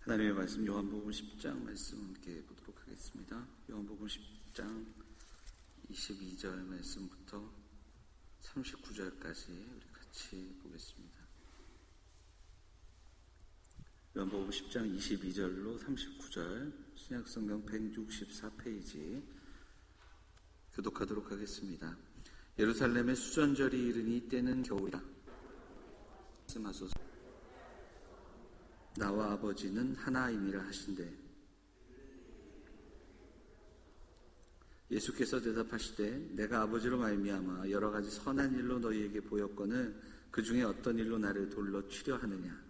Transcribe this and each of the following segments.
하나님의 말씀 요한복음 10장 말씀 함께 보도록 하겠습니다. 요한복음 10장 22절 말씀부터 39절까지 우리 같이 보겠습니다. 요한복음 10장 22절로 39절 신약성경 164페이지 교독하도록 하겠습니다. 예루살렘의 수전절이 이르니 때는 겨울이라. 말씀하소서. 나와 아버지는 하나이니라 하신대. 예수께서 대답하시되 내가 아버지로 말미암아 여러 가지 선한 일로 너희에게 보였거늘 그 중에 어떤 일로 나를 돌로 치려 하느냐.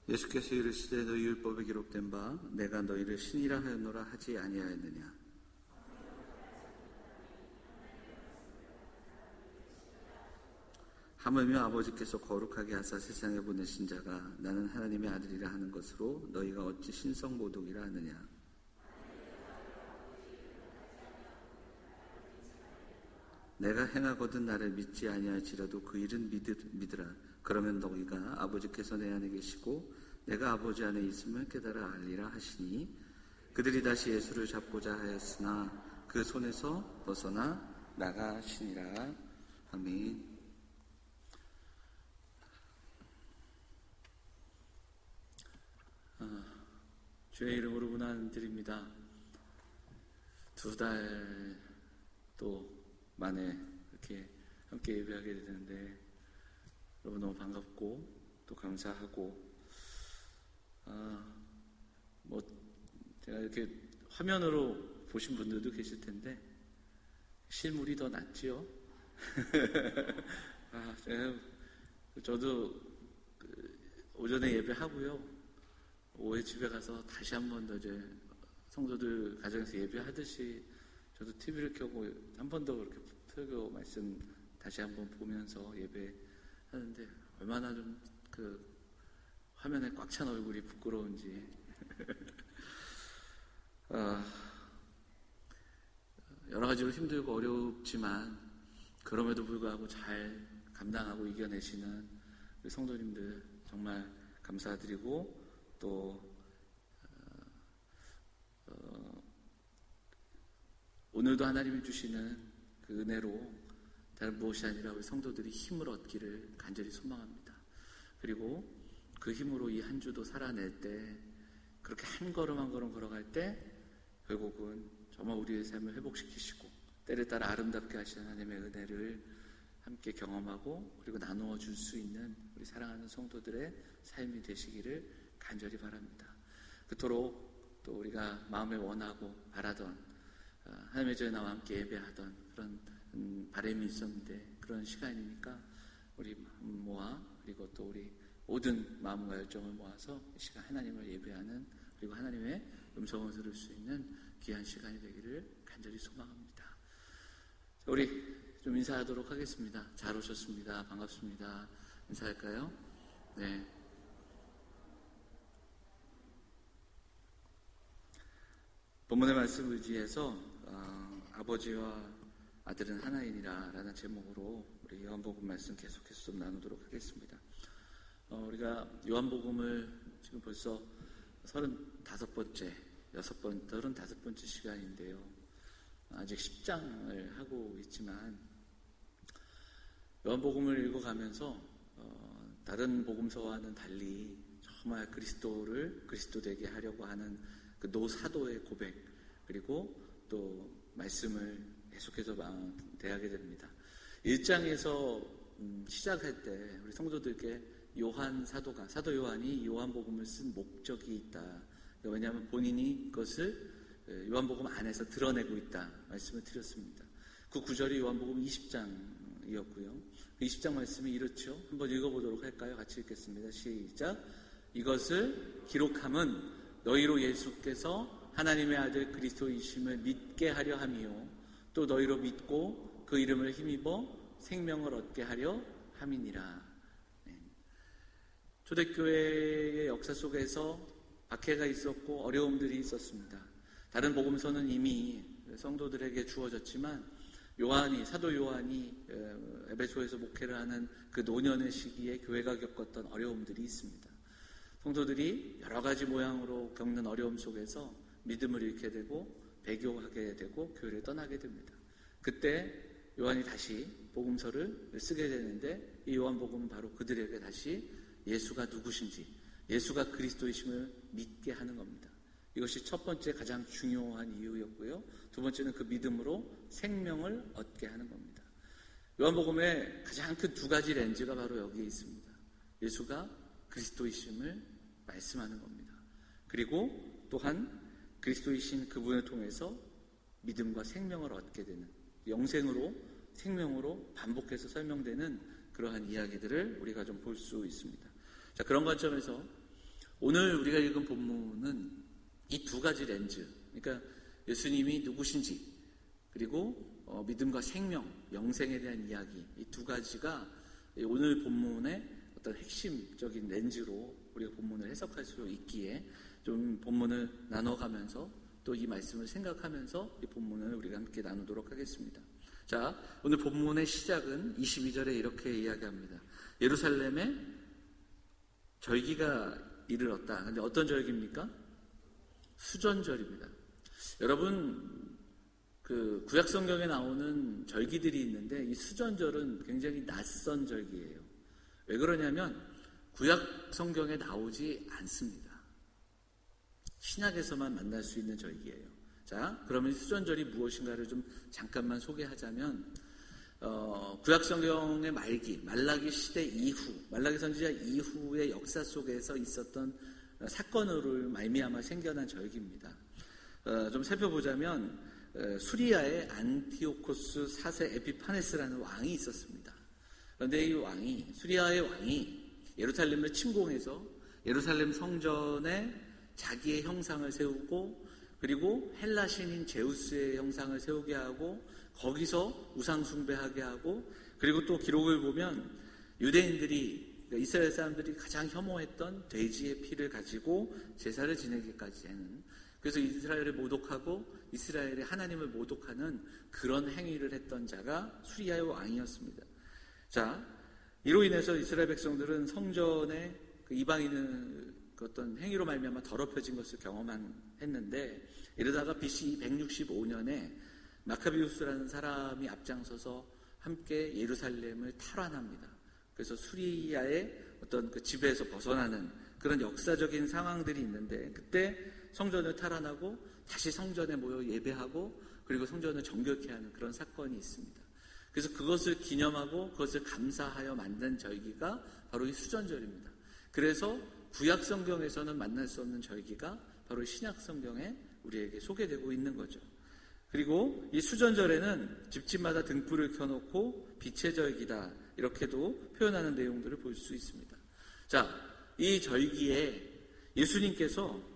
예수께서 이르시되 너희 율법에 기록된 바 내가 너희를 신이라 하였노라 하지 아니하였느냐. 하물며 아버지께서 거룩하게 하사 세상에 보내신 자가 나는 하나님의 아들이라 하는 것으로 너희가 어찌 신성모독이라 하느냐. 내가 행하거든 나를 믿지 아니할지라도 그 일은 믿으라. 그러면 너희가 아버지께서 내 안에 계시고 내가 아버지 안에 있음을 깨달아 알리라 하시니 그들이 다시 예수를 잡고자 하였으나 그 손에서 벗어나 나가시니라. 아멘. 주의 이름으로 문안드립니다. 2달 또 만에 이렇게 함께 예배하게 되는데 여러분 너무 반갑고 또 감사하고 제가 이렇게 화면으로 보신 분들도 계실 텐데 실물이 더 낫지요. 저도 오전에 예배하고요 오후에 집에 가서 다시 한 번 더 이제 성도들 가정에서 예배하듯이 저도 TV를 켜고 한 번 더 그렇게 설교 말씀 다시 한 번 보면서 예배하는데 얼마나 좀 화면에 꽉 찬 얼굴이 부끄러운지 여러 가지로 힘들고 어렵지만 그럼에도 불구하고 잘 감당하고 이겨내시는 우리 성도님들 정말 감사드리고 또 오늘도 하나님이 주시는 그 은혜로 다른 무엇이 아니라 우리 성도들이 힘을 얻기를 간절히 소망합니다. 그리고 그 힘으로 이 한 주도 살아낼 때 그렇게 한 걸음 한 걸음 걸어갈 때 결국은 정말 우리의 삶을 회복시키시고 때를 따라 아름답게 하시는 하나님의 은혜를 함께 경험하고 그리고 나누어 줄 수 있는 우리 사랑하는 성도들의 삶이 되시기를 간절히 바랍니다. 그토록 또 우리가 마음에 원하고 바라던 하나님의 전에 나와 함께 예배하던 그런 바람이 있었는데 그런 시간이니까 우리 모아 그리고 또 우리 모든 마음과 열정을 모아서 이 시간 하나님을 예배하는 그리고 하나님의 음성을 들을 수 있는 귀한 시간이 되기를 간절히 소망합니다. 우리 좀 인사하도록 하겠습니다. 잘 오셨습니다. 반갑습니다. 인사할까요? 네. 본문의 말씀 의지해서 아버지와 아들은 하나이니라 라는 제목으로 우리 요한복음 말씀 계속해서 좀 나누도록 하겠습니다. 우리가 요한복음을 지금 벌써 35번째 시간인데요. 아직 10장을 하고 있지만 요한복음을 읽어가면서 다른 복음서와는 달리 정말 그리스도를 그리스도 되게 하려고 하는 그 노사도의 고백 그리고 또 말씀을 계속해서 대하게 됩니다. 1장에서 시작할 때 우리 성도들께 요한 사도가 사도 요한이 요한복음을 쓴 목적이 있다. 왜냐하면 본인이 그것을 요한복음 안에서 드러내고 있다 말씀을 드렸습니다. 그 구절이 요한복음 20장이었고요. 20장 말씀이 이렇죠. 한번 읽어보도록 할까요? 같이 읽겠습니다. 시작. 이것을 기록함은 너희로 예수께서 하나님의 아들 그리스도이심을 믿게 하려 함이요 또 너희로 믿고 그 이름을 힘입어 생명을 얻게 하려 함이니라. 초대교회의 역사 속에서 박해가 있었고 어려움들이 있었습니다. 다른 복음서는 이미 성도들에게 주어졌지만 사도 요한이 에베소에서 목회를 하는 그 노년의 시기에 교회가 겪었던 어려움들이 있습니다. 성도들이 여러 가지 모양으로 겪는 어려움 속에서 믿음을 잃게 되고 배교하게 되고 교회를 떠나게 됩니다. 그때 요한이 다시 복음서를 쓰게 되는데 이 요한복음은 바로 그들에게 다시 예수가 누구신지, 예수가 그리스도이심을 믿게 하는 겁니다. 이것이 첫 번째 가장 중요한 이유였고요. 두 번째는 그 믿음으로 생명을 얻게 하는 겁니다. 요한복음의 가장 큰 두 가지 렌즈가 바로 여기에 있습니다. 예수가 그리스도이심을 말씀하는 겁니다. 그리고 또한 그리스도이신 그분을 통해서 믿음과 생명을 얻게 되는, 영생으로 생명으로 반복해서 설명되는 그러한 이야기들을 우리가 좀 볼 수 있습니다. 자, 그런 관점에서 오늘 우리가 읽은 본문은 이 두 가지 렌즈, 그러니까 예수님이 누구신지 그리고 믿음과 생명, 영생에 대한 이야기, 이 두 가지가 오늘 본문의 어떤 핵심적인 렌즈로 우리가 본문을 해석할 수 있기에 좀 본문을 나눠가면서 또 이 말씀을 생각하면서 이 본문을 우리가 함께 나누도록 하겠습니다. 자, 오늘 본문의 시작은 22절에 이렇게 이야기합니다. 예루살렘에 절기가 이르렀다. 근데 어떤 절기입니까? 수전절입니다. 여러분, 그 구약 성경에 나오는 절기들이 있는데 이 수전절은 굉장히 낯선 절기예요. 왜 그러냐면 구약 성경에 나오지 않습니다. 신약에서만 만날 수 있는 절기예요. 자, 그러면 수전절이 무엇인가를 좀 잠깐만 소개하자면 구약 성경의 말기, 말라기 시대 이후, 말라기 선지자 이후의 역사 속에서 있었던 사건으로 말미암아 생겨난 절기입니다. 좀 살펴보자면 수리아의 안티오코스 4세 에피파네스라는 왕이 있었습니다. 그런데 이 왕이, 수리아의 왕이 예루살렘을 침공해서 예루살렘 성전에 자기의 형상을 세우고 그리고 헬라 신인 제우스의 형상을 세우게 하고 거기서 우상 숭배하게 하고 그리고 또 기록을 보면 유대인들이, 그러니까 이스라엘 사람들이 가장 혐오했던 돼지의 피를 가지고 제사를 지내기까지 하는, 그래서 이스라엘을 모독하고 이스라엘의 하나님을 모독하는 그런 행위를 했던 자가 수리아의 왕이었습니다. 자, 이로 인해서 이스라엘 백성들은 성전에 그 이방인의 그 어떤 행위로 말미암아 더럽혀진 것을 경험했는데, 이러다가 BC 165년에 마카비우스라는 사람이 앞장서서 함께 예루살렘을 탈환합니다. 그래서 수리아의 어떤 그 지배에서 벗어나는 그런 역사적인 상황들이 있는데, 그때 성전을 탈환하고 다시 성전에 모여 예배하고 그리고 성전을 정결케 하는 그런 사건이 있습니다. 그래서 그것을 기념하고 그것을 감사하여 만든 절기가 바로 이 수전절입니다. 그래서 구약 성경에서는 만날 수 없는 절기가 바로 신약 성경에 우리에게 소개되고 있는 거죠. 그리고 이 수전절에는 집집마다 등불을 켜놓고 빛의 절기다, 이렇게도 표현하는 내용들을 볼 수 있습니다. 자, 이 절기에 예수님께서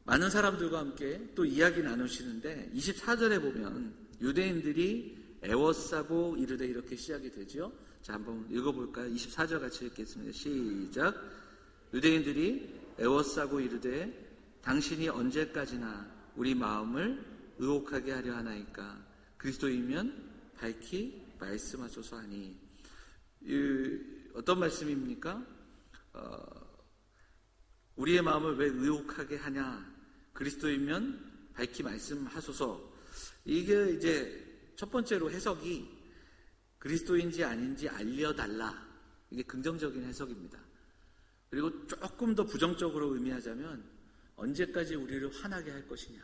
많은 사람들과 함께 또 이야기 나누시는데 24절에 보면 유대인들이 애워싸고 이르되 이렇게 시작이 되죠. 자, 한번 읽어볼까요? 24절 같이 읽겠습니다. 시작. 유대인들이 애워싸고 이르되 당신이 언제까지나 우리 마음을 의혹하게 하려 하나이까? 그리스도이면 밝히 말씀하소서 하니. 어떤 말씀입니까? 우리의 마음을 왜 의혹하게 하냐? 그리스도이면 밝히 말씀하소서. 이게 이제 첫 번째로 해석이 그리스도인지 아닌지 알려달라. 이게 긍정적인 해석입니다. 그리고 조금 더 부정적으로 의미하자면 언제까지 우리를 화나게 할 것이냐,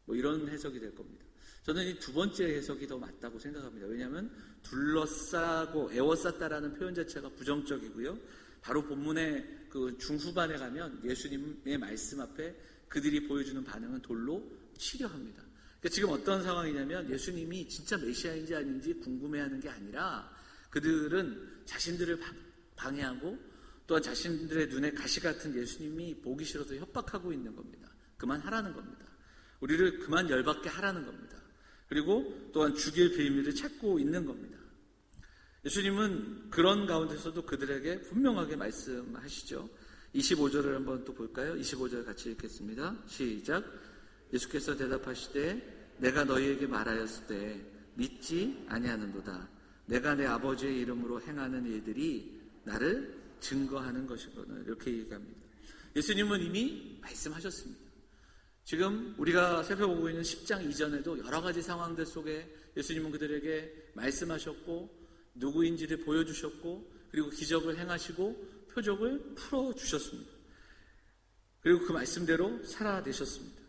뭐 이런 해석이 될 겁니다. 저는 이 두 번째 해석이 더 맞다고 생각합니다. 왜냐하면 둘러싸고 애워쌌다라는 표현 자체가 부정적이고요. 바로 본문의 그 중후반에 가면 예수님의 말씀 앞에 그들이 보여주는 반응은 돌로 치려 합니다. 그러니까 지금 어떤 상황이냐면 예수님이 진짜 메시아인지 아닌지 궁금해하는 게 아니라 그들은 자신들을 방해하고 또한 자신들의 눈에 가시 같은 예수님이 보기 싫어서 협박하고 있는 겁니다. 그만하라는 겁니다. 우리를 그만 열받게 하라는 겁니다. 그리고 또한 죽일 빌미를 찾고 있는 겁니다. 예수님은 그런 가운데서도 그들에게 분명하게 말씀하시죠. 25절을 한번 또 볼까요? 25절 같이 읽겠습니다. 시작. 예수께서 대답하시되 내가 너희에게 말하였을 때 믿지 아니하는도다. 내가 내 아버지의 이름으로 행하는 일들이 나를 증거하는 것이거든. 이렇게 얘기합니다. 예수님은 이미 말씀하셨습니다. 지금 우리가 살펴보고 있는 10장 이전에도 여러 가지 상황들 속에 예수님은 그들에게 말씀하셨고 누구인지를 보여주셨고 그리고 기적을 행하시고 표적을 풀어주셨습니다. 그리고 그 말씀대로 살아내셨습니다.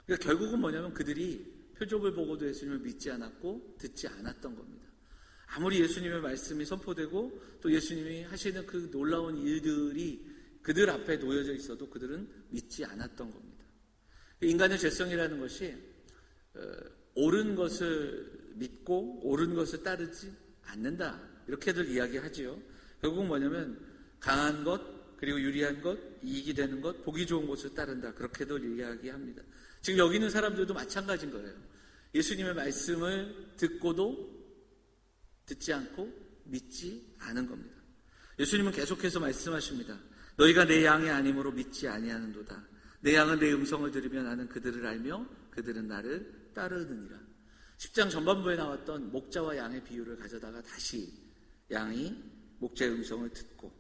그러니까 결국은 뭐냐면 그들이 표적을 보고도 예수님을 믿지 않았고 듣지 않았던 겁니다. 아무리 예수님의 말씀이 선포되고 또 예수님이 하시는 그 놀라운 일들이 그들 앞에 놓여져 있어도 그들은 믿지 않았던 겁니다. 인간의 죄성이라는 것이 옳은 것을 믿고 옳은 것을 따르지 않는다. 이렇게들 이야기하지요. 결국은 뭐냐면 강한 것, 그리고 유리한 것, 이익이 되는 것, 보기 좋은 것을 따른다. 그렇게들 이야기합니다. 지금 여기 있는 사람들도 마찬가지인 거예요. 예수님의 말씀을 듣고도 듣지 않고 믿지 않은 겁니다. 예수님은 계속해서 말씀하십니다. 너희가 내 양이 아니므로 믿지 아니하는도다. 내 양은 내 음성을 들으며 나는 그들을 알며 그들은 나를 따르느니라. 10장 전반부에 나왔던 목자와 양의 비유를 가져다가 다시 양이 목자의 음성을 듣고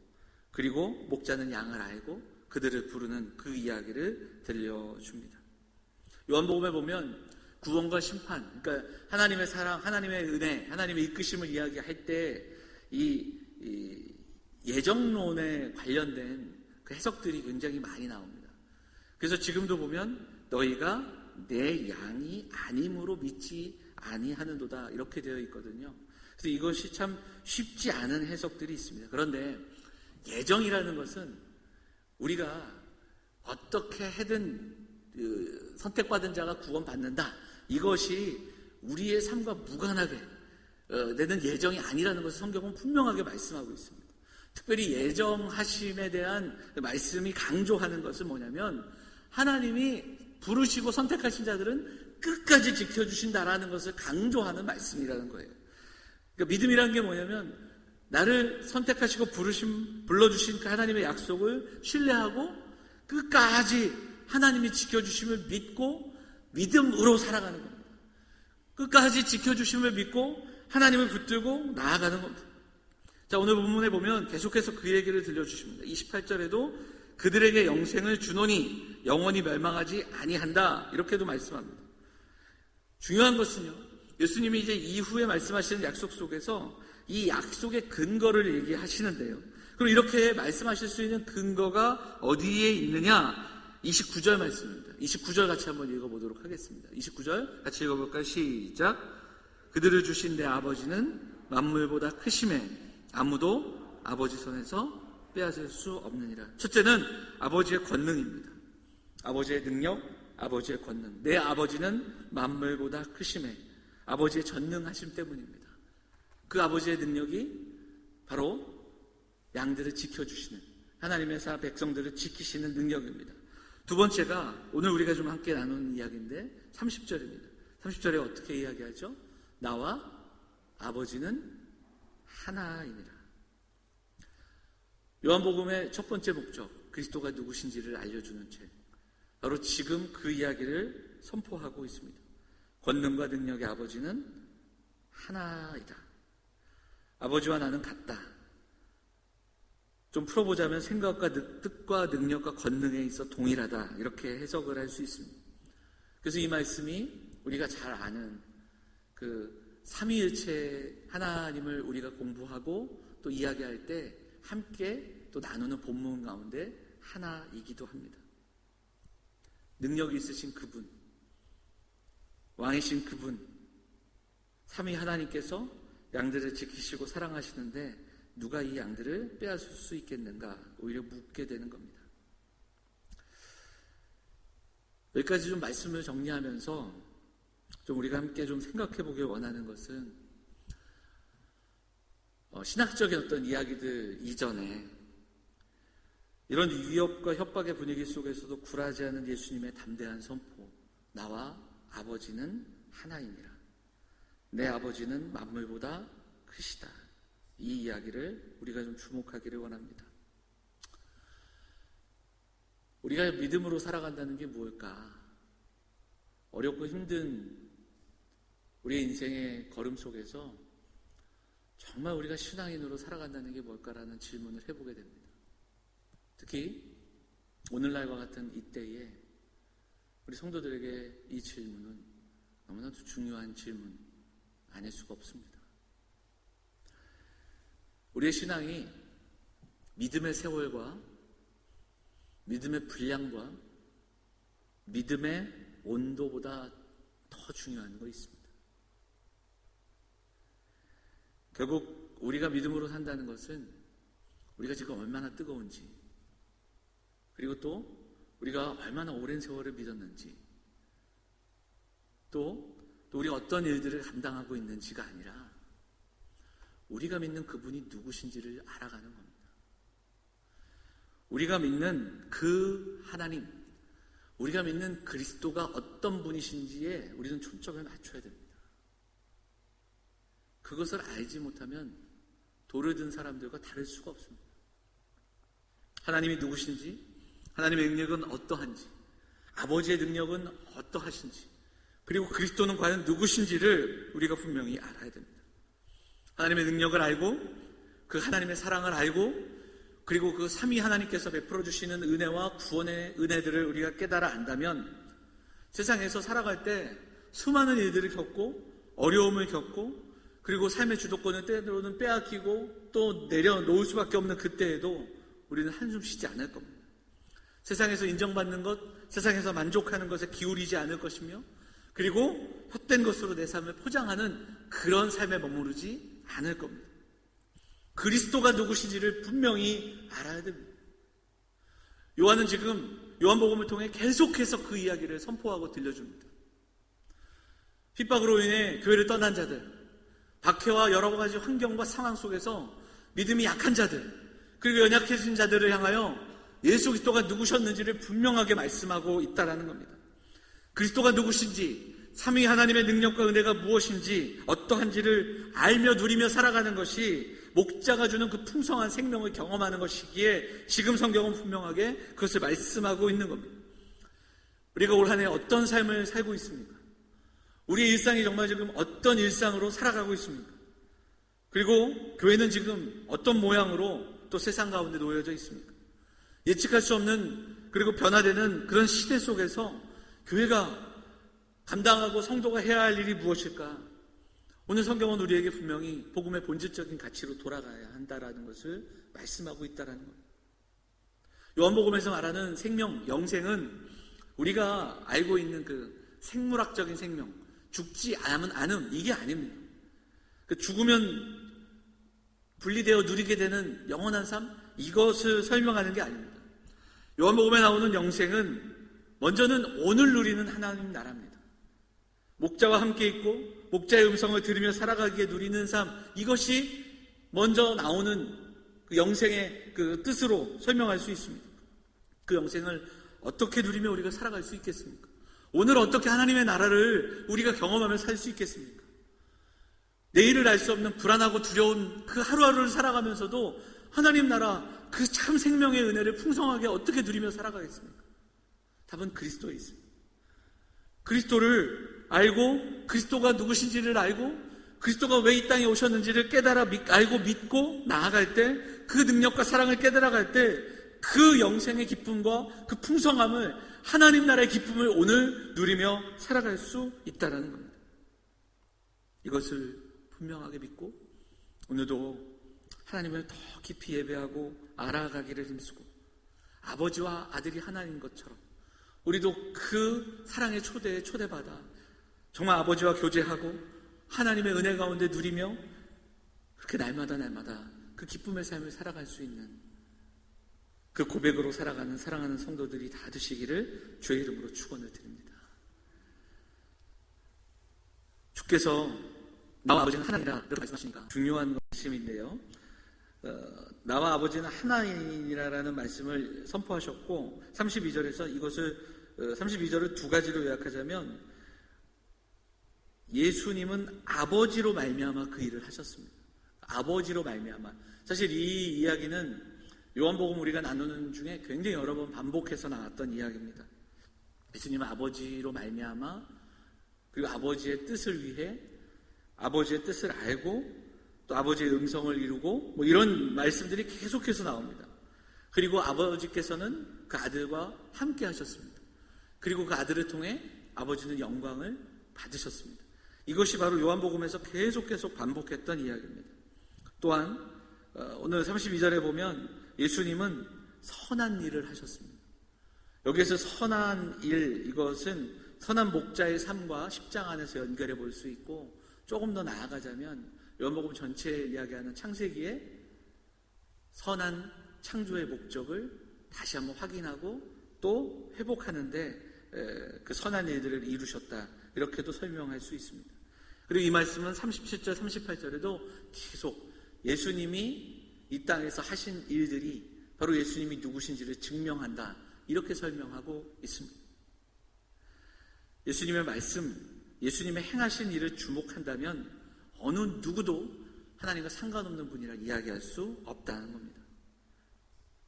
그리고 목자는 양을 알고 그들을 부르는 그 이야기를 들려줍니다. 요한복음에 보면 구원과 심판, 그러니까 하나님의 사랑, 하나님의 은혜, 하나님의 이끄심을 이야기할 때 이 예정론에 관련된 그 해석들이 굉장히 많이 나옵니다. 그래서 지금도 보면 너희가 내 양이 아님으로 믿지 아니하는도다 이렇게 되어 있거든요. 그래서 이것이 참 쉽지 않은 해석들이 있습니다. 그런데 예정이라는 것은 우리가 어떻게 해든 선택받은 자가 구원받는다. 이것이 우리의 삶과 무관하게 되는 예정이 아니라는 것을 성경은 분명하게 말씀하고 있습니다. 특별히 예정하심에 대한 말씀이 강조하는 것은 뭐냐면 하나님이 부르시고 선택하신 자들은 끝까지 지켜주신다라는 것을 강조하는 말씀이라는 거예요. 그러니까 믿음이라는 게 뭐냐면 나를 선택하시고 불러주신 그 하나님의 약속을 신뢰하고 끝까지 하나님이 지켜주심을 믿고 믿음으로 살아가는 겁니다. 끝까지 지켜주심을 믿고 하나님을 붙들고 나아가는 겁니다. 자, 오늘 본문에 보면 계속해서 그 얘기를 들려주십니다. 28절에도 그들에게 영생을 주노니 영원히 멸망하지 아니한다 이렇게도 말씀합니다. 중요한 것은요, 예수님이 이제 이후에 말씀하시는 약속 속에서 이 약속의 근거를 얘기하시는데요. 그럼 이렇게 말씀하실 수 있는 근거가 어디에 있느냐? 29절 말씀입니다. 29절 같이 한번 읽어보도록 하겠습니다. 29절 같이 읽어볼까요? 시작. 그들을 주신 내 아버지는 만물보다 크심에 아무도 아버지 손에서 빼앗을 수 없느니라. 첫째는 아버지의 권능입니다. 아버지의 능력, 아버지의 권능. 내 아버지는 만물보다 크심에 아버지의 전능하심 때문입니다. 그 아버지의 능력이 바로 양들을 지켜주시는 하나님의 백성들을 지키시는 능력입니다. 두 번째가 오늘 우리가 좀 함께 나누는 이야기인데 30절입니다. 30절에 어떻게 이야기하죠? 나와 아버지는 하나이니라. 요한복음의 첫 번째 목적, 그리스도가 누구신지를 알려주는 책. 바로 지금 그 이야기를 선포하고 있습니다. 권능과 능력의 아버지는 하나이다. 아버지와 나는 같다. 좀 풀어보자면 생각과 뜻과 능력과 권능에 있어 동일하다. 이렇게 해석을 할 수 있습니다. 그래서 이 말씀이 우리가 잘 아는 그 삼위일체 하나님을 우리가 공부하고 또 이야기할 때 함께 또 나누는 본문 가운데 하나이기도 합니다. 능력이 있으신 그분, 왕이신 그분, 삼위 하나님께서 양들을 지키시고 사랑하시는데 누가 이 양들을 빼앗을 수 있겠는가? 오히려 묻게 되는 겁니다. 여기까지 좀 말씀을 정리하면서 좀 우리가 함께 좀 생각해 보길 원하는 것은 신학적인 어떤 이야기들 이전에 이런 위협과 협박의 분위기 속에서도 굴하지 않은 예수님의 담대한 선포. 나와 아버지는 하나이니라. 내 아버지는 만물보다 크시다. 이 이야기를 우리가 좀 주목하기를 원합니다. 우리가 믿음으로 살아간다는 게 무엇일까? 어렵고 힘든 우리의 인생의 걸음 속에서 정말 우리가 신앙인으로 살아간다는 게 뭘까라는 질문을 해보게 됩니다. 특히 오늘날과 같은 이때에 우리 성도들에게 이 질문은 너무나도 중요한 질문 아닐 수가 없습니다. 우리의 신앙이 믿음의 세월과 믿음의 분량과 믿음의 온도보다 더 중요한 거 있습니다. 결국 우리가 믿음으로 산다는 것은 우리가 지금 얼마나 뜨거운지, 그리고 또 우리가 얼마나 오랜 세월을 믿었는지, 또 우리가 어떤 일들을 감당하고 있는지가 아니라 우리가 믿는 그분이 누구신지를 알아가는 겁니다. 우리가 믿는 그 하나님, 우리가 믿는 그리스도가 어떤 분이신지에 우리는 초점을 맞춰야 됩니다. 그것을 알지 못하면 돌을 든 사람들과 다를 수가 없습니다. 하나님이 누구신지, 하나님의 능력은 어떠한지, 아버지의 능력은 어떠하신지, 그리고 그리스도는 과연 누구신지를 우리가 분명히 알아야 됩니다. 하나님의 능력을 알고 그 하나님의 사랑을 알고 그리고 그 삼위 하나님께서 베풀어 주시는 은혜와 구원의 은혜들을 우리가 깨달아 안다면 세상에서 살아갈 때 수많은 일들을 겪고 어려움을 겪고 그리고 삶의 주도권을 때로는 빼앗기고 또 내려놓을 수밖에 없는 그때에도 우리는 한숨 쉬지 않을 겁니다. 세상에서 인정받는 것, 세상에서 만족하는 것에 기울이지 않을 것이며 그리고 헛된 것으로 내 삶을 포장하는 그런 삶에 머무르지 않을 겁니다. 그리스도가 누구신지를 분명히 알아야 됩니다. 요한은 지금 요한복음을 통해 계속해서 그 이야기를 선포하고 들려줍니다. 핍박으로 인해 교회를 떠난 자들, 박해와 여러 가지 환경과 상황 속에서 믿음이 약한 자들, 그리고 연약해진 자들을 향하여 예수 그리스도가 누구셨는지를 분명하게 말씀하고 있다는 겁니다. 그리스도가 누구신지, 삼위 하나님의 능력과 은혜가 무엇인지, 어떠한지를 알며 누리며 살아가는 것이 목자가 주는 그 풍성한 생명을 경험하는 것이기에 지금 성경은 분명하게 그것을 말씀하고 있는 겁니다. 우리가 올 한 해 어떤 삶을 살고 있습니까? 우리의 일상이 정말 지금 어떤 일상으로 살아가고 있습니까? 그리고 교회는 지금 어떤 모양으로 또 세상 가운데 놓여져 있습니까? 예측할 수 없는 그리고 변화되는 그런 시대 속에서 교회가 감당하고 성도가 해야 할 일이 무엇일까? 오늘 성경은 우리에게 분명히 복음의 본질적인 가치로 돌아가야 한다라는 것을 말씀하고 있다는 겁니다. 요한복음에서 말하는 생명, 영생은 우리가 알고 있는 그 생물학적인 생명, 죽지 않음, 이게 아닙니다. 그 죽으면 분리되어 누리게 되는 영원한 삶, 이것을 설명하는 게 아닙니다. 요한복음에 나오는 영생은 먼저는 오늘 누리는 하나님 나라입니다. 목자와 함께 있고 목자의 음성을 들으며 살아가기에 누리는 삶, 이것이 먼저 나오는 그 영생의 그 뜻으로 설명할 수 있습니다. 그 영생을 어떻게 누리며 우리가 살아갈 수 있겠습니까? 오늘 어떻게 하나님의 나라를 우리가 경험하며 살 수 있겠습니까? 내일을 알 수 없는 불안하고 두려운 그 하루하루를 살아가면서도 하나님 나라 그 참 생명의 은혜를 풍성하게 어떻게 누리며 살아가겠습니까? 답은 그리스도에 있습니다. 그리스도를 알고 그리스도가 누구신지를 알고 그리스도가 왜 이 땅에 오셨는지를 깨달아 알고 믿고 나아갈 때 그 능력과 사랑을 깨달아갈 때 그 영생의 기쁨과 그 풍성함을 하나님 나라의 기쁨을 오늘 누리며 살아갈 수 있다는 겁니다. 이것을 분명하게 믿고 오늘도 하나님을 더 깊이 예배하고 알아가기를 힘쓰고 아버지와 아들이 하나인 것처럼 우리도 그 사랑의 초대에 초대받아 정말 아버지와 교제하고 하나님의 은혜 가운데 누리며 그렇게 날마다 그 기쁨의 삶을 살아갈 수 있는 그 고백으로 살아가는 사랑하는 성도들이 다 되시기를 주의 이름으로 축원을 드립니다. 주께서 나와 아버지는 하나이라 이렇게 말씀하시니까 중요한 말씀인데요. 나와 아버지는 하나이라는 말씀을 선포하셨고 32절에서 이것을 32절을 두 가지로 요약하자면 예수님은 아버지로 말미암아 그 일을 하셨습니다. 아버지로 말미암아. 사실 이 이야기는 요한복음 우리가 나누는 중에 굉장히 여러 번 반복해서 나왔던 이야기입니다. 예수님은 아버지로 말미암아 그리고 아버지의 뜻을 위해 아버지의 뜻을 알고 또 아버지의 음성을 이루고 뭐 이런 말씀들이 계속해서 나옵니다. 그리고 아버지께서는 그 아들과 함께 하셨습니다. 그리고 그 아들을 통해 아버지는 영광을 받으셨습니다. 이것이 바로 요한복음에서 계속 반복했던 이야기입니다. 또한 오늘 32절에 보면 예수님은 선한 일을 하셨습니다. 여기에서 선한 일, 이것은 선한 목자의 삶과 십장 안에서 연결해 볼 수 있고, 조금 더 나아가자면 요한복음 전체에 이야기하는 창세기에 선한 창조의 목적을 다시 한번 확인하고 또 회복하는데 그 선한 일들을 이루셨다, 이렇게도 설명할 수 있습니다. 그리고 이 말씀은 37절, 38절에도 계속 예수님이 이 땅에서 하신 일들이 바로 예수님이 누구신지를 증명한다, 이렇게 설명하고 있습니다. 예수님의 말씀, 예수님의 행하신 일을 주목한다면 어느 누구도 하나님과 상관없는 분이라 이야기할 수 없다는 겁니다.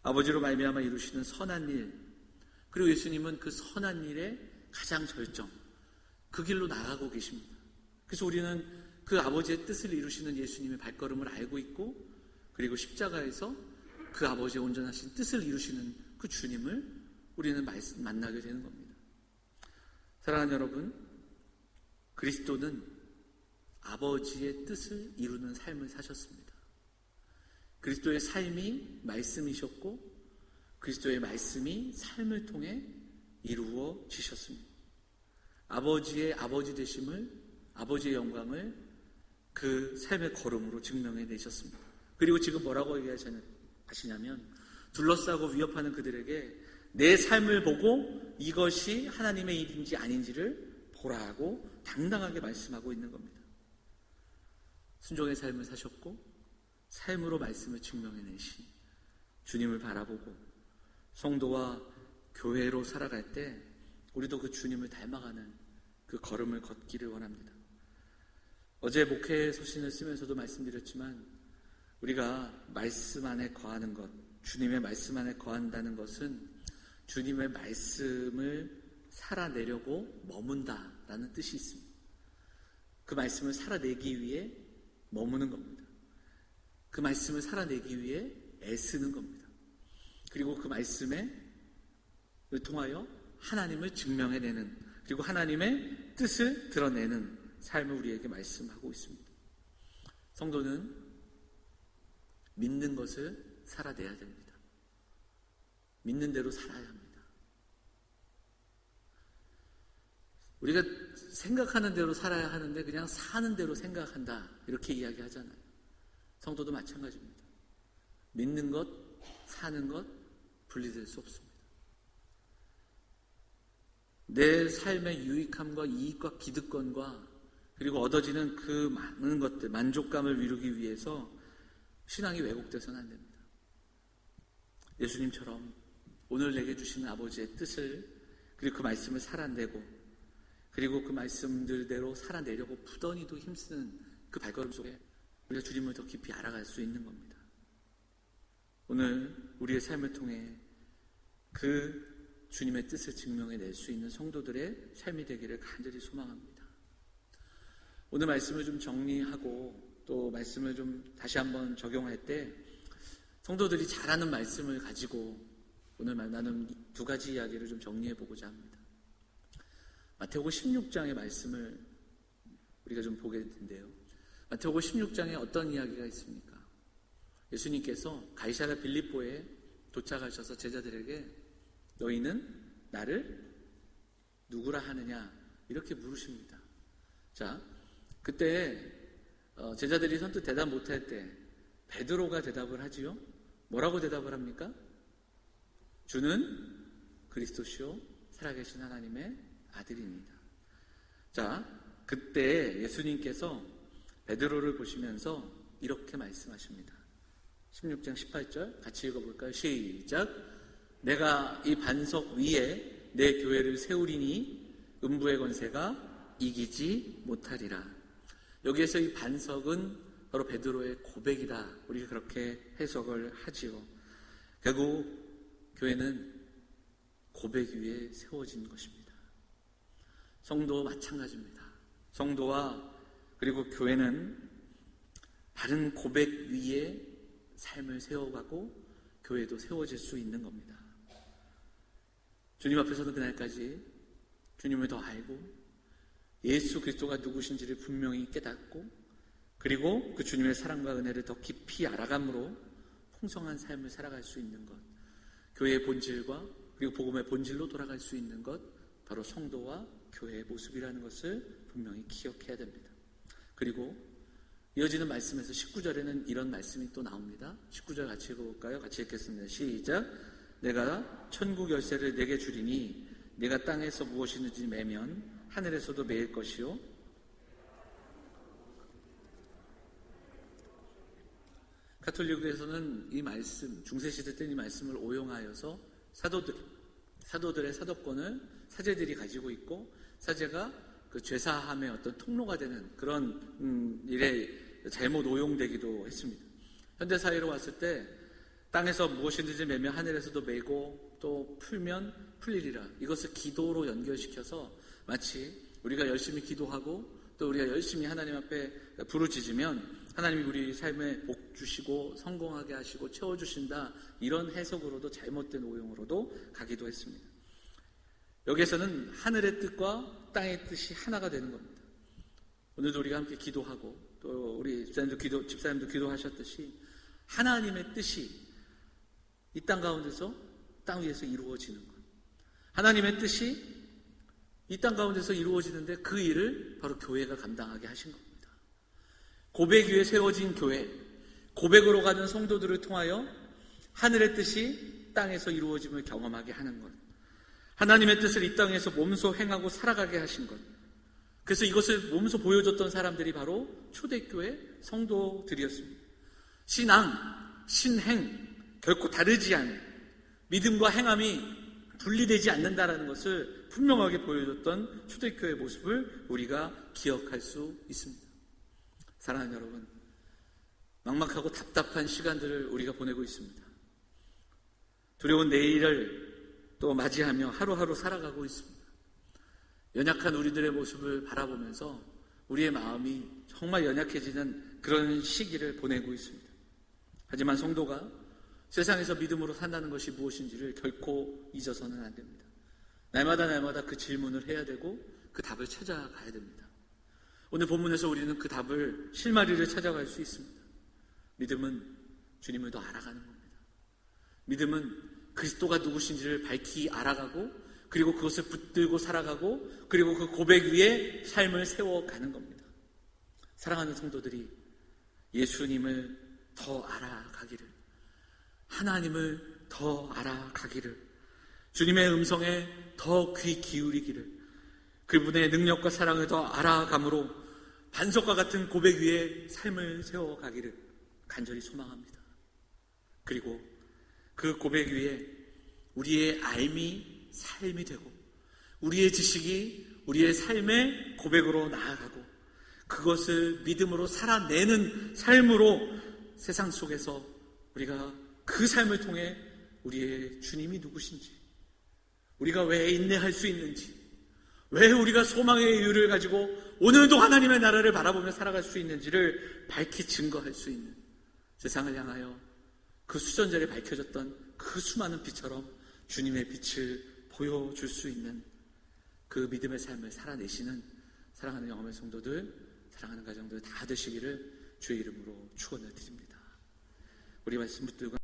아버지로 말미암아 이루시는 선한 일, 그리고 예수님은 그 선한 일의 가장 절정, 그 길로 나아가고 계십니다. 그래서 우리는 그 아버지의 뜻을 이루시는 예수님의 발걸음을 알고 있고, 그리고 십자가에서 그 아버지의 온전하신 뜻을 이루시는 그 주님을 우리는 만나게 되는 겁니다. 사랑하는 여러분, 그리스도는 아버지의 뜻을 이루는 삶을 사셨습니다. 그리스도의 삶이 말씀이셨고, 그리스도의 말씀이 삶을 통해 이루어지셨습니다. 아버지의 아버지 되심을, 아버지의 영광을 그 삶의 걸음으로 증명해 내셨습니다. 그리고 지금 뭐라고 얘기하시냐면, 둘러싸고 위협하는 그들에게 내 삶을 보고 이것이 하나님의 일인지 아닌지를 보라고 당당하게 말씀하고 있는 겁니다. 순종의 삶을 사셨고 삶으로 말씀을 증명해내신 주님을 바라보고 성도와 교회로 살아갈 때 우리도 그 주님을 닮아가는 그 걸음을 걷기를 원합니다. 어제 목회 서신을 쓰면서도 말씀드렸지만, 우리가 말씀 안에 거하는 것, 주님의 말씀 안에 거한다는 것은 주님의 말씀을 살아내려고 머문다라는 뜻이 있습니다. 그 말씀을 살아내기 위해 머무는 겁니다. 그 말씀을 살아내기 위해 애쓰는 겁니다. 그리고 그 말씀을 통하여 하나님을 증명해내는, 그리고 하나님의 뜻을 드러내는 삶을 우리에게 말씀하고 있습니다. 성도는 믿는 것을 살아내야 됩니다. 믿는 대로 살아야 합니다. 우리가 생각하는 대로 살아야 하는데 그냥 사는 대로 생각한다, 이렇게 이야기하잖아요. 성도도 마찬가지입니다. 믿는 것, 사는 것 분리될 수 없습니다. 내 삶의 유익함과 이익과 기득권과 그리고 얻어지는 그 많은 것들, 만족감을 이루기 위해서 신앙이 왜곡돼서는 안 됩니다. 예수님처럼 오늘 내게 주시는 아버지의 뜻을, 그리고 그 말씀을 살아내고, 그리고 그 말씀들대로 살아내려고 부단히도 힘쓰는 그 발걸음 속에 우리가 주님을 더 깊이 알아갈 수 있는 겁니다. 오늘 우리의 삶을 통해 그 주님의 뜻을 증명해낼 수 있는 성도들의 삶이 되기를 간절히 소망합니다. 오늘 말씀을 좀 정리하고 또 말씀을 좀 다시 한번 적용할 때 성도들이 잘하는 말씀을 가지고 오늘 나눈 두 가지 이야기를 좀 정리해 보고자 합니다. 마태복음 16장의 말씀을 우리가 좀 보게 된대요. 마태복음 16장에 어떤 이야기가 있습니까? 예수님께서 가이사랴 빌립보에 도착하셔서 제자들에게 너희는 나를 누구라 하느냐, 이렇게 물으십니다. 자, 그때 제자들이 선뜻 대답 못할 때 베드로가 대답을 하지요. 뭐라고 대답을 합니까? 주는 그리스도시요 살아계신 하나님의 아들입니다. 자, 그때 예수님께서 베드로를 보시면서 이렇게 말씀하십니다. 16장 18절 같이 읽어볼까요? 시작. 내가 이 반석 위에 내 교회를 세우리니 음부의 권세가 이기지 못하리라. 여기에서 이 반석은 바로 베드로의 고백이다, 우리가 그렇게 해석을 하지요. 결국 교회는 고백 위에 세워진 것입니다. 성도 마찬가지입니다. 성도와 그리고 교회는 바른 고백 위에 삶을 세워가고 교회도 세워질 수 있는 겁니다. 주님 앞에서는 그날까지 주님을 더 알고 예수 그리스도가 누구신지를 분명히 깨닫고 그리고 그 주님의 사랑과 은혜를 더 깊이 알아감으로 풍성한 삶을 살아갈 수 있는 것, 교회의 본질과 그리고 복음의 본질로 돌아갈 수 있는 것, 바로 성도와 교회의 모습이라는 것을 분명히 기억해야 됩니다. 그리고 이어지는 말씀에서 19절에는 이런 말씀이 또 나옵니다. 19절 같이 읽어볼까요? 같이 읽겠습니다. 시작. 내가 천국 열쇠를 내게 주리니 내가 땅에서 무엇이든지 매면 하늘에서도 매일 것이요. 가톨릭에서는 이 말씀, 중세시대 때는 이 말씀을 오용하여서 사도들의 사도권을 사제들이 가지고 있고 사제가 그 죄사함의 어떤 통로가 되는 그런 일에 잘못 오용되기도 했습니다. 현대사회로 왔을 때 땅에서 무엇이든지 매면 하늘에서도 매고 또 풀면 풀리리라. 이것을 기도로 연결시켜서 마치 우리가 열심히 기도하고 또 우리가 열심히 하나님 앞에 부르짖으면 하나님이 우리 삶에 복 주시고 성공하게 하시고 채워주신다, 이런 해석으로도 잘못된 오용으로도 가기도 했습니다. 여기에서는 하늘의 뜻과 땅의 뜻이 하나가 되는 겁니다. 오늘도 우리가 함께 기도하고 또 우리 집사님도 기도하셨듯이 하나님의 뜻이 이 땅 가운데서 땅 위에서 이루어지는 것, 하나님의 뜻이 이 땅 가운데서 이루어지는데 그 일을 바로 교회가 감당하게 하신 겁니다. 고백 위에 세워진 교회, 고백으로 가는 성도들을 통하여 하늘의 뜻이 땅에서 이루어짐을 경험하게 하는 것, 하나님의 뜻을 이 땅에서 몸소 행하고 살아가게 하신 것, 그래서 이것을 몸소 보여줬던 사람들이 바로 초대교회 성도들이었습니다. 신앙, 신행 결코 다르지 않은, 믿음과 행함이 분리되지 않는다라는 것을 분명하게 보여줬던 초대교회의 모습을 우리가 기억할 수 있습니다. 사랑하는 여러분, 막막하고 답답한 시간들을 우리가 보내고 있습니다. 두려운 내일을 또 맞이하며 하루하루 살아가고 있습니다. 연약한 우리들의 모습을 바라보면서 우리의 마음이 정말 연약해지는 그런 시기를 보내고 있습니다. 하지만 성도가 세상에서 믿음으로 산다는 것이 무엇인지를 결코 잊어서는 안 됩니다. 날마다 그 질문을 해야 되고 그 답을 찾아가야 됩니다. 오늘 본문에서 우리는 그 답을, 실마리를 찾아갈 수 있습니다. 믿음은 주님을 더 알아가는 겁니다. 믿음은 그리스도가 누구신지를 밝히 알아가고 그리고 그것을 붙들고 살아가고 그리고 그 고백 위에 삶을 세워가는 겁니다. 사랑하는 성도들이 예수님을 더 알아가기를, 하나님을 더 알아가기를, 주님의 음성에 더 귀 기울이기를, 그분의 능력과 사랑을 더 알아감으로 반석과 같은 고백 위에 삶을 세워가기를 간절히 소망합니다. 그리고 그 고백 위에 우리의 삶이 삶이 되고 우리의 지식이 우리의 삶의 고백으로 나아가고 그것을 믿음으로 살아내는 삶으로 세상 속에서 우리가 그 삶을 통해 우리의 주님이 누구신지, 우리가 왜 인내할 수 있는지, 왜 우리가 소망의 이유를 가지고 오늘도 하나님의 나라를 바라보며 살아갈 수 있는지를 밝히 증거할 수 있는, 세상을 향하여 그 수전절에 밝혀졌던 그 수많은 빛처럼 주님의 빛을 보여줄 수 있는 그 믿음의 삶을 살아내시는 사랑하는 영험의 성도들, 사랑하는 가정들 다 되시기를 주의 이름으로 축원을 드립니다. 우리 말씀 붙들고